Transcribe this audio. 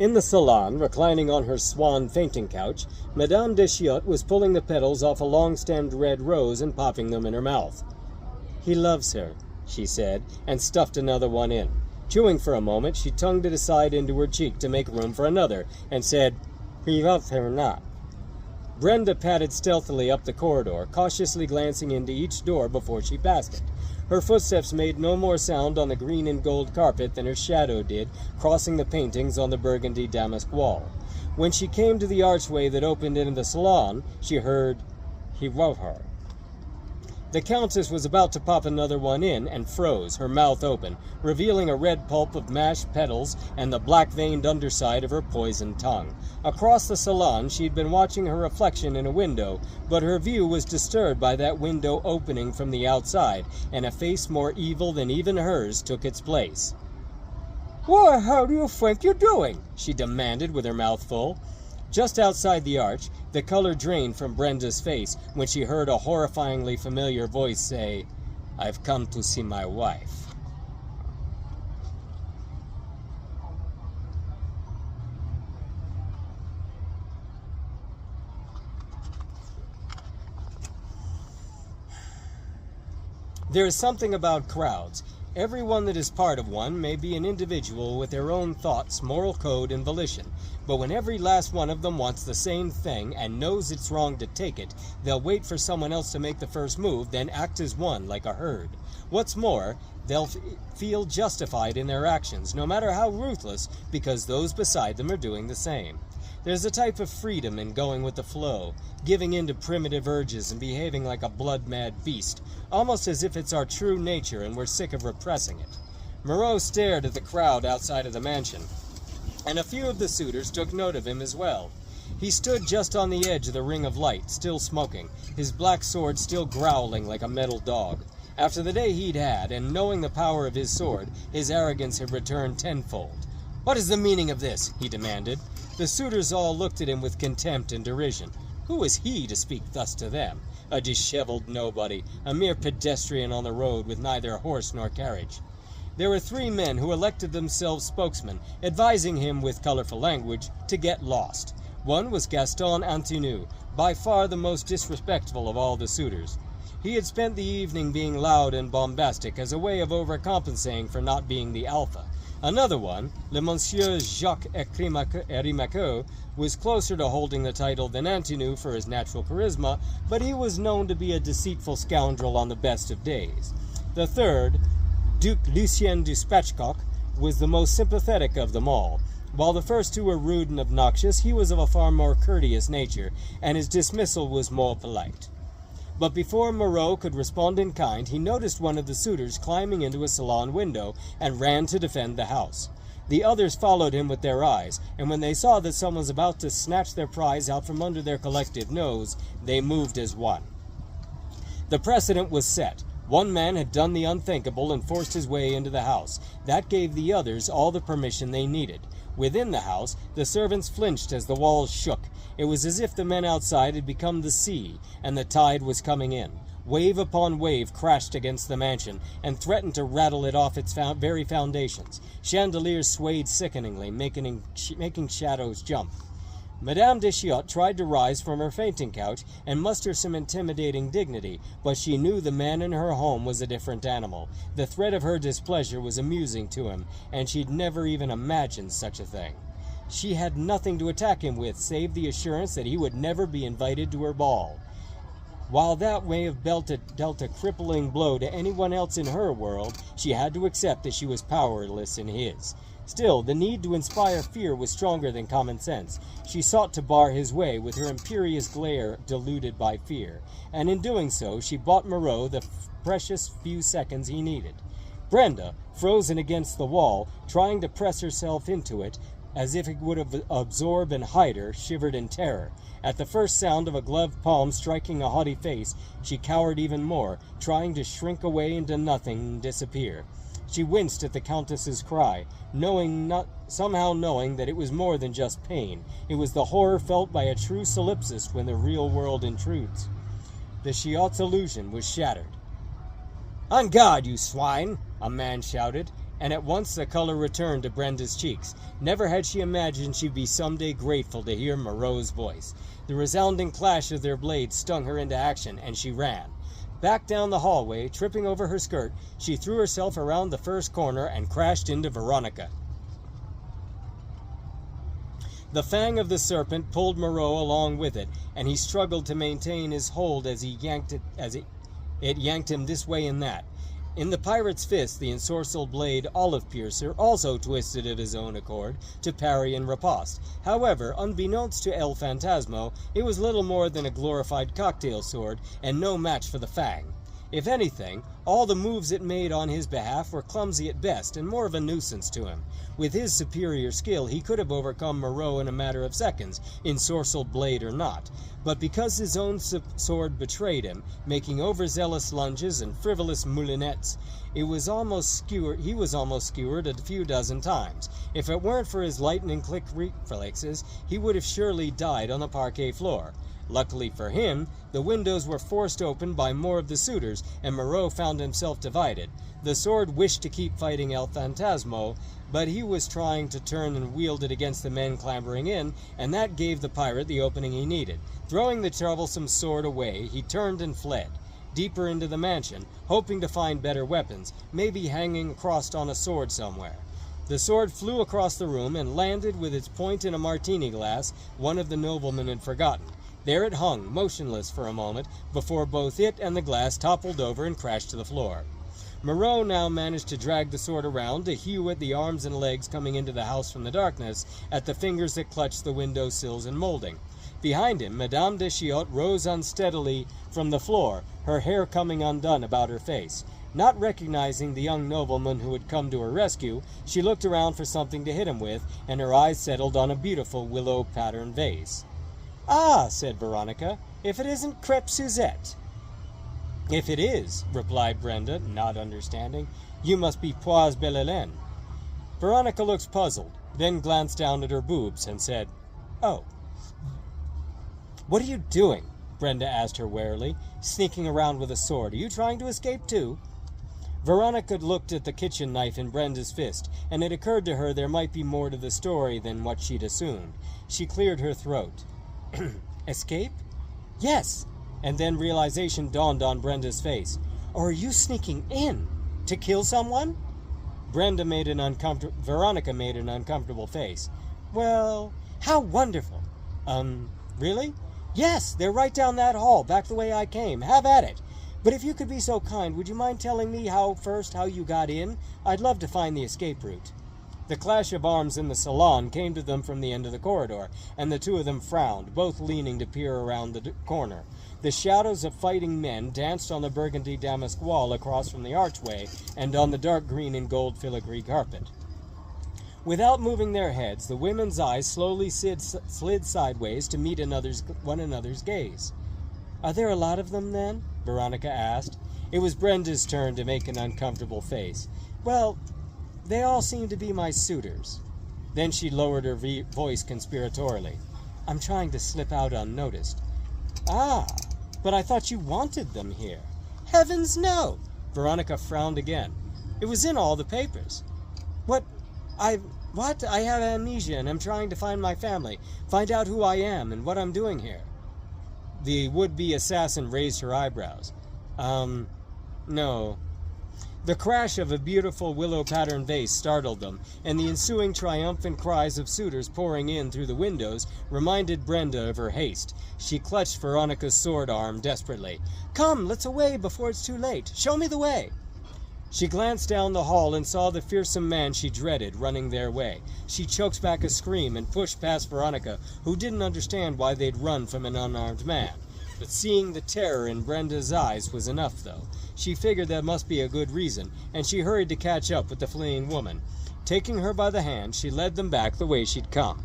In the salon, reclining on her swan fainting couch, Madame Deschiottes was pulling the petals off a long-stemmed red rose and popping them in her mouth. "He loves her," she said, and stuffed another one in. Chewing for a moment, she tongued it aside into her cheek to make room for another, and said, "He loves her not." Brenda padded stealthily up the corridor, cautiously glancing into each door before she passed it. Her footsteps made no more sound on the green and gold carpet than her shadow did crossing the paintings on the burgundy damask wall. When she came to the archway that opened into the salon, she heard, "He loved her." The Countess was about to pop another one in and froze, her mouth open, revealing a red pulp of mashed petals and the black-veined underside of her poisoned tongue. Across the salon, she'd been watching her reflection in a window, but her view was disturbed by that window opening from the outside, and a face more evil than even hers took its place. "What hell do you think you're doing?" she demanded with her mouth full. Just outside the arch, the color drained from Brenda's face when she heard a horrifyingly familiar voice say, "I've come to see my wife." There is something about crowds. Everyone that is part of one may be an individual with their own thoughts, moral code, and volition. But when every last one of them wants the same thing and knows it's wrong to take it, they'll wait for someone else to make the first move, then act as one, like a herd. What's more, they'll feel justified in their actions, no matter how ruthless, because those beside them are doing the same. There's a type of freedom in going with the flow, giving in to primitive urges and behaving like a blood-mad beast, almost as if it's our true nature and we're sick of repressing it. Moreau stared at the crowd outside of the mansion, and a few of the suitors took note of him as well. He stood just on the edge of the ring of light, still smoking, his black sword still growling like a metal dog. After the day he'd had, and knowing the power of his sword, his arrogance had returned tenfold. "What is the meaning of this?" he demanded. The suitors all looked at him with contempt and derision. Who was he to speak thus to them? A disheveled nobody, a mere pedestrian on the road with neither horse nor carriage. There were 3 men who elected themselves spokesmen, advising him with colorful language to get lost. One was Gaston Antinou, by far the most disrespectful of all the suitors. He had spent the evening being loud and bombastic as a way of overcompensating for not being the alpha. Another one, le Monsieur Jacques Erimaqueau, was closer to holding the title than Antinou for his natural charisma, but he was known to be a deceitful scoundrel on the best of days. The third, Duc Lucien du Spatchcock, was the most sympathetic of them all. While the first 2 were rude and obnoxious, he was of a far more courteous nature, and his dismissal was more polite. But before Moreau could respond in kind, he noticed one of the suitors climbing into a salon window and ran to defend the house. The others followed him with their eyes, and when they saw that someone was about to snatch their prize out from under their collective nose, they moved as one. The precedent was set. One man had done the unthinkable and forced his way into the house. That gave the others all the permission they needed. Within the house, the servants flinched as the walls shook. It was as if the men outside had become the sea, and the tide was coming in. Wave upon wave crashed against the mansion, and threatened to rattle it off its very foundations. Chandeliers swayed sickeningly, making shadows jump. Madame Deschiottes tried to rise from her fainting couch and muster some intimidating dignity, but she knew the man in her home was a different animal. The threat of her displeasure was amusing to him, and she'd never even imagined such a thing. She had nothing to attack him with save the assurance that he would never be invited to her ball. While that may have dealt a crippling blow to anyone else in her world, she had to accept that she was powerless in his. Still, the need to inspire fear was stronger than common sense. She sought to bar his way with her imperious glare diluted by fear, and in doing so, she bought Moreau the precious few seconds he needed. Brenda, frozen against the wall, trying to press herself into it, as if it would absorb and hide her, shivered in terror. At the first sound of a gloved palm striking a haughty face, she cowered even more, trying to shrink away into nothing and disappear. She winced at the Countess's cry, somehow knowing that it was more than just pain. It was the horror felt by a true solipsist when the real world intrudes. The Chiottes' illusion was shattered. "On guard, you swine!" a man shouted. and at once the color returned to Brenda's cheeks. Never had she imagined she'd be someday grateful to hear Moreau's voice. The resounding clash of their blades stung her into action, and she ran. Back down the hallway, tripping over her skirt, she threw herself around the first corner and crashed into Veronica. The fang of the serpent pulled Moreau along with it, and he struggled to maintain his hold as it yanked him this way and that. In the pirate's fist, the ensorcelled blade olive piercer also twisted of his own accord to parry and riposte. However, unbeknownst to El Phantasmo, it was little more than a glorified cocktail sword, and no match for the fang. If anything, all the moves it made on his behalf were clumsy at best and more of a nuisance to him. With his superior skill, he could have overcome Moreau in a matter of seconds, ensorcelled blade or not. But because his own sword betrayed him, making overzealous lunges and frivolous moulinettes, he was almost skewered a few dozen times. If it weren't for his lightning quick reflexes, he would have surely died on the parquet floor. Luckily for him, the windows were forced open by more of the suitors, and Moreau found himself divided. The sword wished to keep fighting El Phantasmo, but he was trying to turn and wield it against the men clambering in, and that gave the pirate the opening he needed. Throwing the troublesome sword away, he turned and fled, deeper into the mansion, hoping to find better weapons, maybe hanging across on a sword somewhere. The sword flew across the room and landed with its point in a martini glass one of the noblemen had forgotten. There it hung, motionless for a moment, before both it and the glass toppled over and crashed to the floor. Moreau now managed to drag the sword around, to hew at the arms and legs coming into the house from the darkness, at the fingers that clutched the window sills and molding. Behind him, Madame de Chiotte rose unsteadily from the floor, her hair coming undone about her face. Not recognizing the young nobleman who had come to her rescue, she looked around for something to hit him with, and her eyes settled on a beautiful willow-patterned vase. "Ah," said Veronica, "if it isn't Crepe Suzette." "If it is," replied Brenda, not understanding, "you must be Poise Belle Hélène." Veronica looked puzzled, then glanced down at her boobs and said, "Oh." "What are you doing?" Brenda asked her warily, "sneaking around with a sword. Are you trying to escape too?" Veronica looked at the kitchen knife in Brenda's fist, and it occurred to her there might be more to the story than what she'd assumed. She cleared her throat. "Escape?" "Yes." And then realization dawned on Brenda's face. "Or are you sneaking in? To kill someone?" Veronica made an uncomfortable face. "Well, how wonderful." Really?" "Yes, they're right down that hall, back the way I came. Have at it. But if you could be so kind, would you mind telling me how you got in? I'd love to find the escape route." The clash of arms in the salon came to them from the end of the corridor, and the two of them frowned, both leaning to peer around the corner. The shadows of fighting men danced on the burgundy damask wall across from the archway and on the dark green and gold filigree carpet. Without moving their heads, the women's eyes slowly slid sideways to meet one another's gaze. "Are there a lot of them, then?" Veronica asked. It was Brenda's turn to make an uncomfortable face. "Well, they all seem to be my suitors." Then she lowered her voice conspiratorially. "I'm trying to slip out unnoticed." "Ah, but I thought you wanted them here." "Heavens, no!" Veronica frowned again. "It was in all the papers." What? I have amnesia, and I'm trying to find my family, find out who I am and what I'm doing here." The would-be assassin raised her eyebrows. No." The crash of a beautiful willow-patterned vase startled them, and the ensuing triumphant cries of suitors pouring in through the windows reminded Brenda of her haste. She clutched Veronica's sword arm desperately. "Come, let's away before it's too late. Show me the way." She glanced down the hall and saw the fearsome man she dreaded running their way. She choked back a scream and pushed past Veronica, who didn't understand why they'd run from an unarmed man. But seeing the terror in Brenda's eyes was enough, though. She figured that must be a good reason, and she hurried to catch up with the fleeing woman. Taking her by the hand, she led them back the way she'd come.